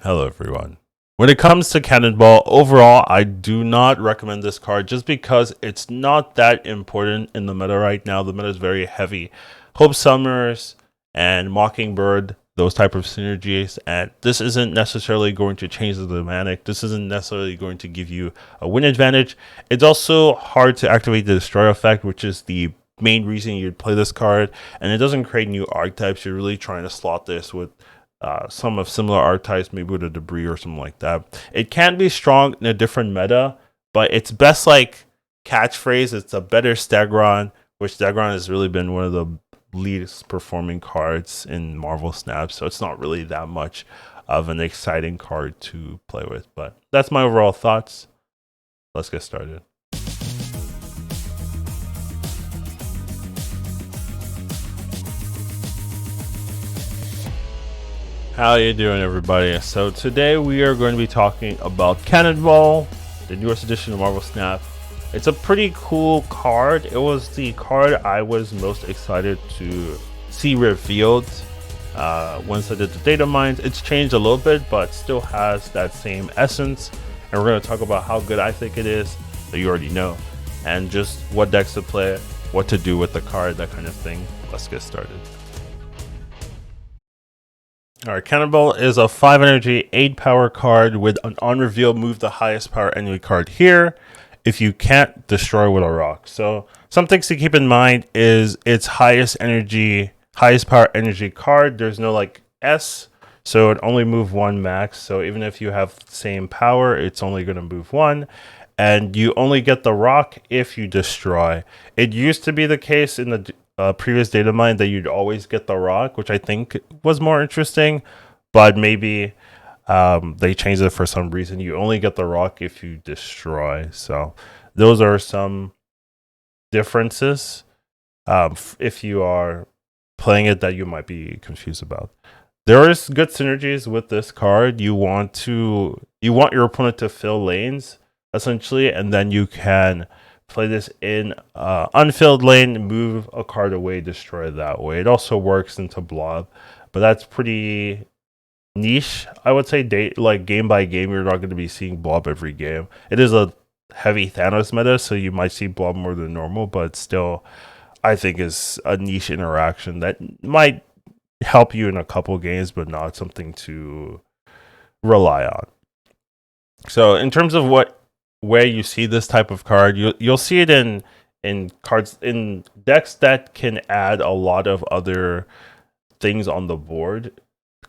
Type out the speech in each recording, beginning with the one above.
Hello, everyone. When it comes to Cannonball, overall, I do not recommend this card just because it's not that important in the meta right now. The meta is very heavy. Hope Summers and Mockingbird, those type of synergies, and this isn't necessarily going to change the dynamic. This isn't necessarily going to give you a win advantage. It's also hard to activate the Destroy effect, which is the main reason you'd play this card, and it doesn't create new archetypes. You're really trying to slot this with some of similar archetypes, maybe with a debris or something like that. It can be strong in a different meta, but its best like catchphrase, it's a better Stegron, which Stegron has really been one of the least performing cards in Marvel Snap, so it's not really that much of an exciting card to play with. But that's my overall thoughts. Let's get started. How you doing, everybody? So today we are going to be talking about Cannonball, the newest edition of Marvel Snap. It's a pretty cool card. It was the card I was most excited to see revealed once I did the data mines. It's changed a little bit, but still has that same essence. And we're going to talk about how good I think it is, that you already know, and just what decks to play, what to do with the card, that kind of thing. Let's get started. Alright, Cannonball is a 5 energy, 8 power card with an on reveal move the highest power enemy card here if you can't destroy with a rock. So some things to keep in mind is its highest power energy card. There's no like S, so it only move 1 max. So even if you have the same power, it's only going to move 1. And you only get the rock if you destroy. It used to be the case in the previous data mine that you'd always get the rock, which I think was more interesting, but maybe they changed it for some reason. You only get the rock if you destroy. So those are some differences if you are playing it that you might be confused about. There is good synergies with this card. You want your opponent to fill lanes essentially, and then you can play this in unfilled lane, move a card away, destroy it that way. It also works into blob, but that's pretty niche, I would say. Like game by game, you're not going to be seeing blob every game. It is a heavy Thanos meta, so you might see blob more than normal, but still, I think is a niche interaction that might help you in a couple games, but not something to rely on. So in terms of where you see this type of card, you'll see it in cards, in decks that can add a lot of other things on the board.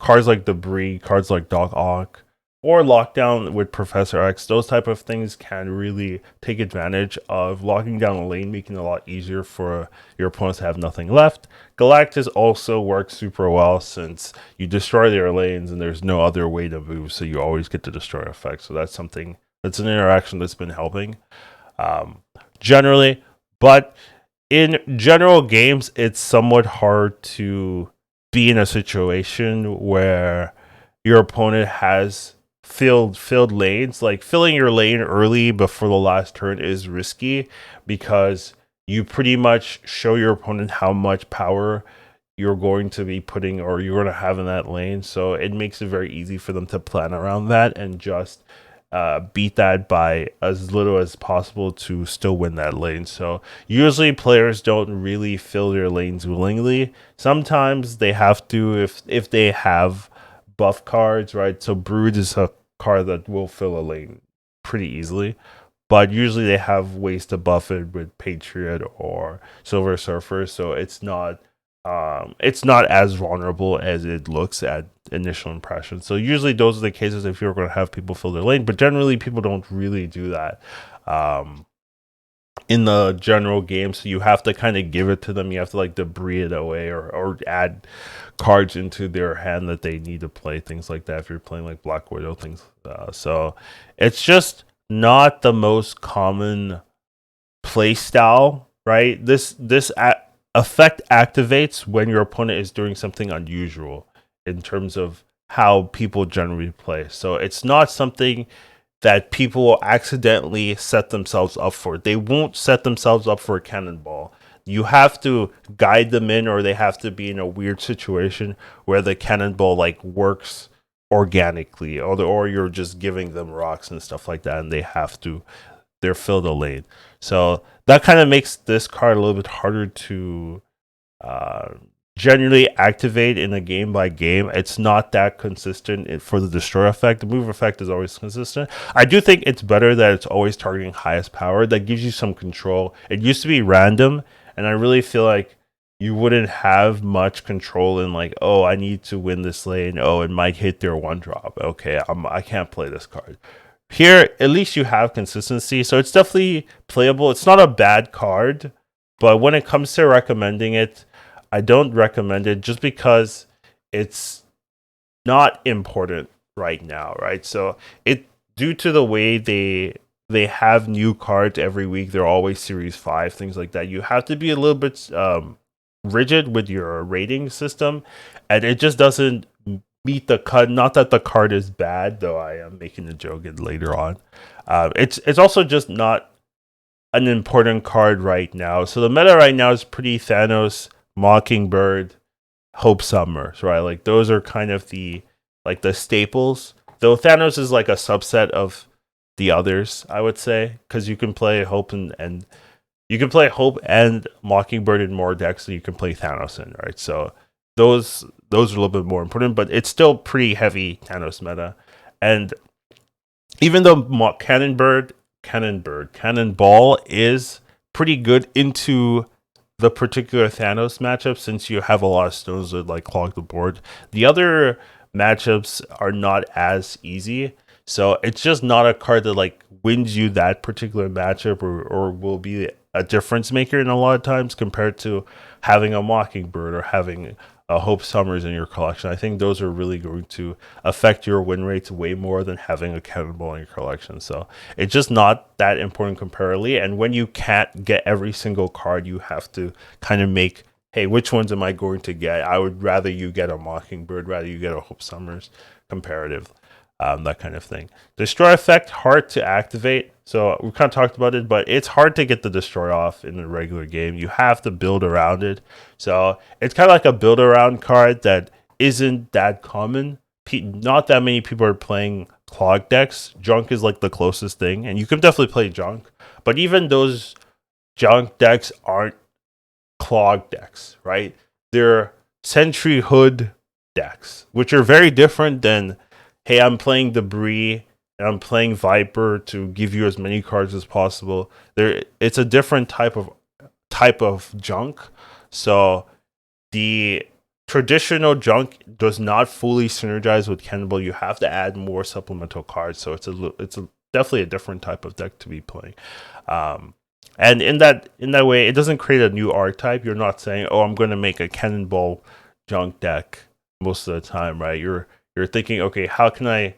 Cards like Debris, cards like Doc Ock, or Lockdown with Professor X. Those type of things can really take advantage of locking down a lane, making it a lot easier for your opponents to have nothing left. Galactus also works super well since you destroy their lanes and there's no other way to move, so you always get the destroy effect. So that's something, that's an interaction that's been helping generally. But in general games, it's somewhat hard to be in a situation where your opponent has filled lanes. Like filling your lane early before the last turn is risky because you pretty much show your opponent how much power you're going to be putting or you're going to have in that lane. So it makes it very easy for them to plan around that and just beat that by as little as possible to still win that lane. So usually players don't really fill their lanes willingly. Sometimes they have to if they have buff cards, right? So Brood is a card that will fill a lane pretty easily, but usually they have ways to buff it with Patriot or Silver Surfer, so it's not as vulnerable as it looks at initial impression. So usually those are the cases if you're going to have people fill their lane, but generally people don't really do that in the general game. So you have to kind of give it to them. You have to like debris it away or add cards into their hand that they need to play, things like that if you're playing like Black Widow things. So it's just not the most common play style, right? This effect activates when your opponent is doing something unusual in terms of how people generally play. So it's not something that people will accidentally set themselves up for. They won't set themselves up for a Cannonball. You have to guide them in, or they have to be in a weird situation where the Cannonball like works organically, or you're just giving them rocks and stuff like that, and they're filled a lane. So that kind of makes this card a little bit harder to uh, generally activate in a game by game. It's not that consistent for the destroy effect. The move effect is always consistent. I do think it's better that it's always targeting highest power. That gives you some control. It used to be random, and I really feel like you wouldn't have much control in like, oh, I need to win this lane. Oh, it might hit their one drop. Okay, I can't play this card. Here, at least you have consistency, so it's definitely playable. It's not a bad card, but when it comes to recommending it, I don't recommend it just because it's not important right now, right? So it due to the way they have new cards every week, they're always series 5, things like that. You have to be a little bit rigid with your rating system, and it just doesn't meet the cut. Not that the card is bad, though I am making a joke later on. It's also just not an important card right now. So the meta right now is pretty Thanos, Mockingbird, Hope Summers, right? Like those are kind of the staples. Though Thanos is like a subset of the others, I would say, because you can play Hope and you can play Hope and Mockingbird in more decks than you can play Thanos in, right? So those are a little bit more important, but it's still pretty heavy Thanos meta. And even though Cannonball is pretty good into the particular Thanos matchup, since you have a lot of stones that like clog the board, the other matchups are not as easy. So it's just not a card that like wins you that particular matchup or will be a difference maker in a lot of times compared to having a Mockingbird or having a Hope Summers in your collection. I think those are really going to affect your win rates way more than having a Cannonball in your collection. So it's just not that important comparatively. And when you can't get every single card, you have to kind of make, hey, which ones am I going to get? I would rather you get a Mockingbird, rather you get a Hope Summers comparative. That kind of thing. Destroy effect, hard to activate. So we kind of talked about it, but it's hard to get the destroy off in a regular game. You have to build around it. So it's kind of like a build around card that isn't that common. Not that many people are playing clog decks. Junk is like the closest thing, and you can definitely play junk. But even those junk decks aren't clog decks, right? They're Sentry Hood decks, which are very different than, hey, I'm playing Debris and I'm playing Viper to give you as many cards as possible. It's a different type of junk. So the traditional junk does not fully synergize with Cannonball. You have to add more supplemental cards. So it's definitely a different type of deck to be playing. And in that way, it doesn't create a new archetype. You're not saying, oh, I'm going to make a Cannonball junk deck most of the time, right? You're thinking, okay, how can I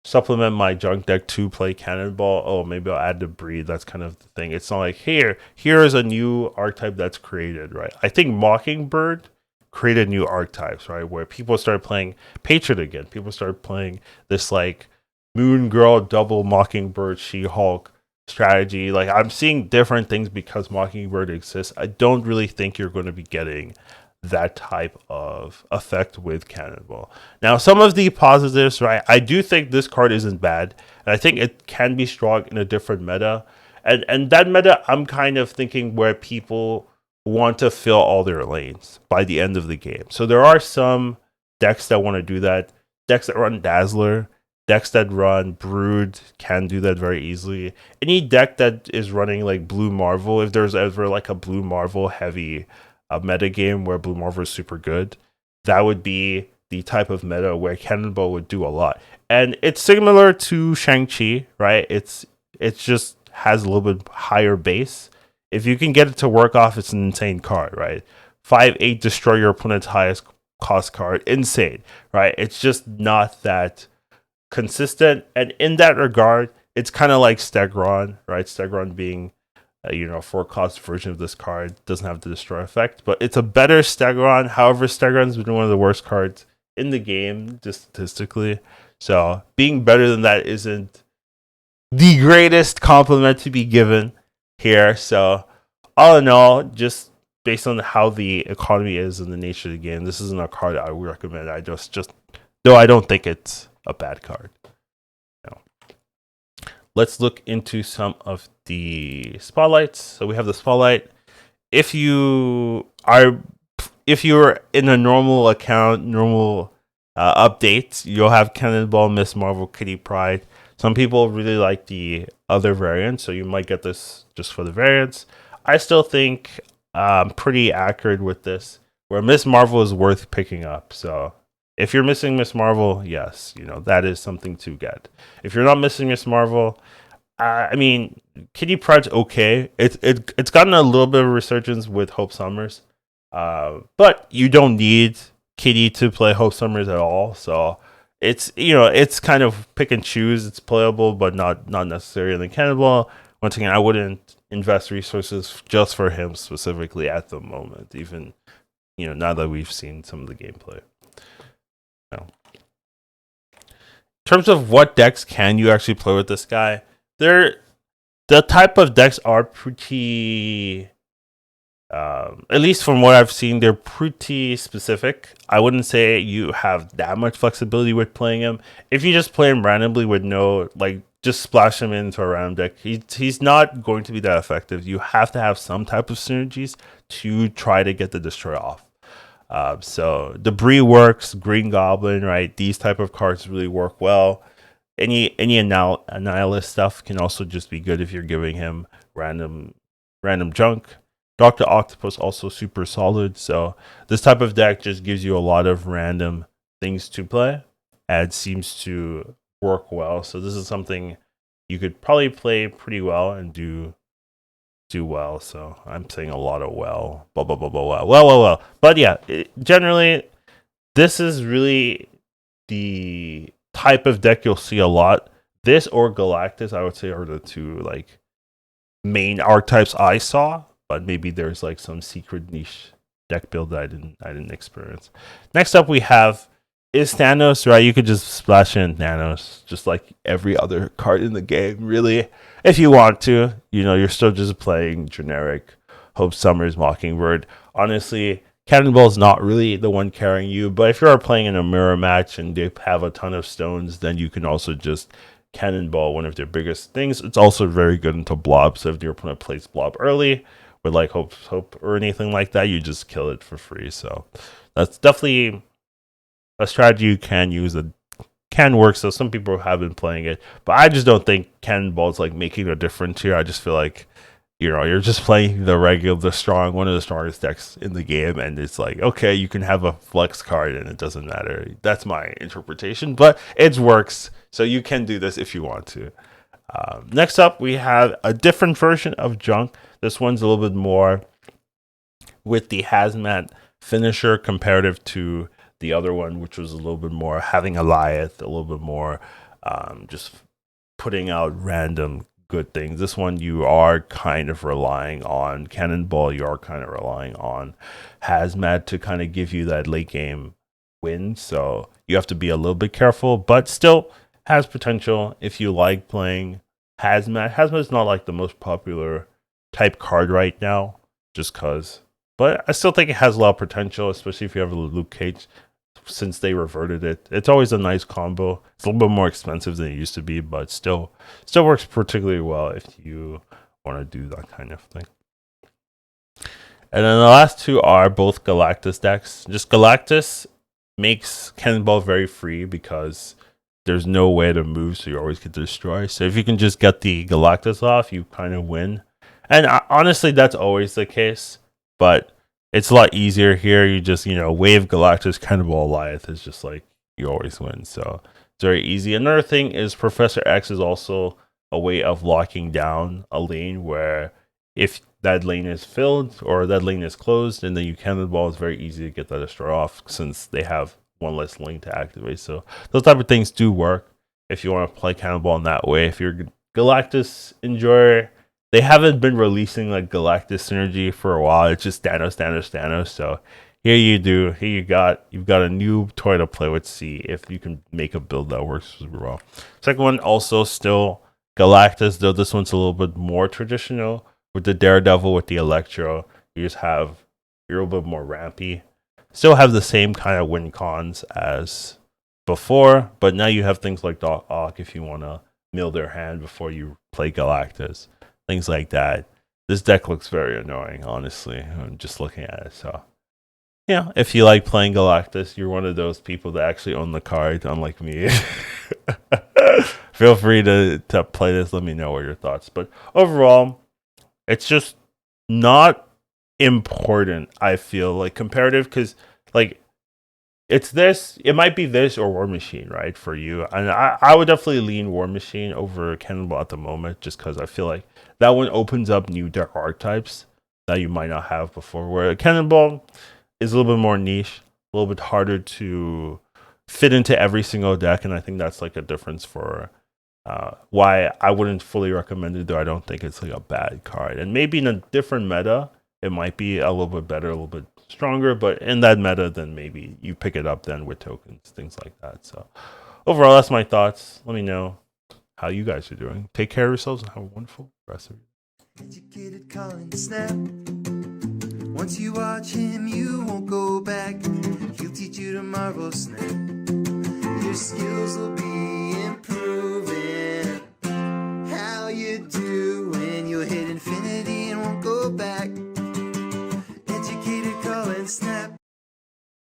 supplement my junk deck to play Cannonball? Oh, maybe I'll add Debris. That's kind of the thing. It's not like, here is a new archetype that's created, right? I think Mockingbird created new archetypes, right? Where people started playing Patriot again. People started playing this like Moon Girl double Mockingbird She-Hulk strategy. Like I'm seeing different things because Mockingbird exists. I don't really think you're going to be getting that type of effect with Cannonball. Now, some of the positives, right? I do think this card isn't bad, and I think it can be strong in a different meta. And that meta, I'm kind of thinking where people want to fill all their lanes by the end of the game. So there are some decks that want to do that. Decks that run Dazzler, decks that run Brood can do that very easily. Any deck that is running like Blue Marvel, if there's ever like a Blue Marvel heavy meta game where Blue Marvel is super good, that would be the type of meta where Cannonball would do a lot. And it's similar to Shang-Chi, right? It's just has a little bit higher base. If you can get it to work off, it's an insane card, right? 5/8 destroy your opponent's highest cost card. Insane, right? It's just not that consistent. And in that regard, it's kind of like Stegron, right? Stegron being 4-cost version of this card, doesn't have the destroy effect, but it's a better Stegron. However, Stegron's been one of the worst cards in the game, just statistically. So being better than that isn't the greatest compliment to be given here. So all in all, just based on how the economy is and the nature of the game, this isn't a card I would recommend. Though I don't think it's a bad card. Now, let's look into some of the spotlights. So we have the spotlight. If you're in a normal account, normal updates, you'll have Cannonball, Miss Marvel, Kitty Pryde. Some people really like the other variants, so you might get this just for the variants. I still think I'm pretty accurate with this, where Miss Marvel is worth picking up. So if you're missing Miss Marvel, yes, that is something to get. If you're not missing Miss Marvel, I mean, Kitty Pryde's okay. It's gotten a little bit of a resurgence with Hope Summers, but you don't need Kitty to play Hope Summers at all. So it's kind of pick and choose. It's playable, but not necessary. And then Cannonball, once again, I wouldn't invest resources just for him specifically at the moment. Even now that we've seen some of the gameplay. Now, in terms of what decks can you actually play with this guy? The type of decks are pretty, at least from what I've seen, they're pretty specific. I wouldn't say you have that much flexibility with playing him. If you just play him randomly with just splash him into a random deck, he's not going to be that effective. You have to have some type of synergies to try to get the destroy off. So Debris works, Green Goblin, right? These type of cards really work well. Any Annihilus stuff can also just be good if you're giving him random junk. Dr. Octopus also super solid. So this type of deck just gives you a lot of random things to play and seems to work well. So this is something you could probably play pretty well and do well. So I'm saying a lot of well. Well. But yeah, generally, this is really the type of deck you'll see a lot. This or Galactus, I would say, are the two main archetypes I saw. But maybe there's some secret niche deck build that I didn't experience. Next up, we have is Thanos, right? You could just splash in Thanos, just like every other card in the game, really. If you want to, you're still just playing generic Hope Summers, Mockingbird. Honestly, Cannonball's not really the one carrying you, but if you're playing in a mirror match and they have a ton of stones, then you can also just Cannonball, one of their biggest things. It's also very good into Blob, so if your opponent plays Blob early with Hope or anything like that, you just kill it for free. So that's definitely a strategy you can use that can work. So some people have been playing it, but I just don't think Cannonball's making a difference here. I just feel like you're just playing one of the strongest decks in the game, and it's okay, you can have a flex card and it doesn't matter. That's my interpretation, but it works. So you can do this if you want to. Next up, we have a different version of Junk. This one's a little bit more with the Hazmat finisher comparative to the other one, which was a little bit more having Goliath, a little bit more just putting out random good things. This one, you are kind of relying on Cannonball. You are kind of relying on Hazmat to kind of give you that late game win. So you have to be a little bit careful, but still has potential if you like playing Hazmat. Hazmat is not the most popular type card right now, just cause. But I still think it has a lot of potential, especially if you have a Luke Cage. Since they reverted it, it's always a nice combo. It's a little bit more expensive than it used to be, but still works particularly well if you want to do that kind of thing. And then the last two are both Galactus decks. Just Galactus makes Cannonball very free because there's no way to move, so you always get to destroy. So if you can just get the Galactus off, you kind of win. And honestly, that's always the case, but it's a lot easier here. You just, wave Galactus, Cannonball, Goliath is just you always win. So it's very easy. Another thing is Professor X is also a way of locking down a lane where if that lane is filled or that lane is closed and then you Cannonball, it's very easy to get that destroy off since they have one less lane to activate. So those type of things do work if you want to play Cannonball in that way. If you're Galactus enjoyer, they haven't been releasing Galactus synergy for a while. It's just Thanos. So you've got a new toy to play with. See if you can make a build that works super well. Second one also still Galactus, though this one's a little bit more traditional with the Daredevil, with the Electro. You're a little bit more rampy. Still have the same kind of win cons as before, but now you have things like Doc Ock if you want to mill their hand before you play Galactus, things like that. This deck looks very annoying, honestly. I'm just looking at it. So, yeah, if you like playing Galactus, you're one of those people that actually own the card, unlike me. Feel free to play this. Let me know what your thoughts. But overall, it's just not important, I feel, like comparative, because like it's this, it might be this or War Machine, right, for you. And I would definitely lean War Machine over Cannonball at the moment, just because I feel like that one opens up new deck archetypes that you might not have before, where Cannonball is a little bit more niche, a little bit harder to fit into every single deck, and I think that's like a difference for why I wouldn't fully recommend it, though I don't think it's like a bad card. And maybe in a different meta, it might be a little bit better, a little bit stronger, but in that meta, then maybe you pick it up then with tokens, things like that. So overall, that's my thoughts. Let me know how you guys are doing. Take care of yourselves and have a wonderful rest of your day. Educatedcollins snap. Once you watch him, you won't go back. He'll teach you to marvel snap. Your skills will be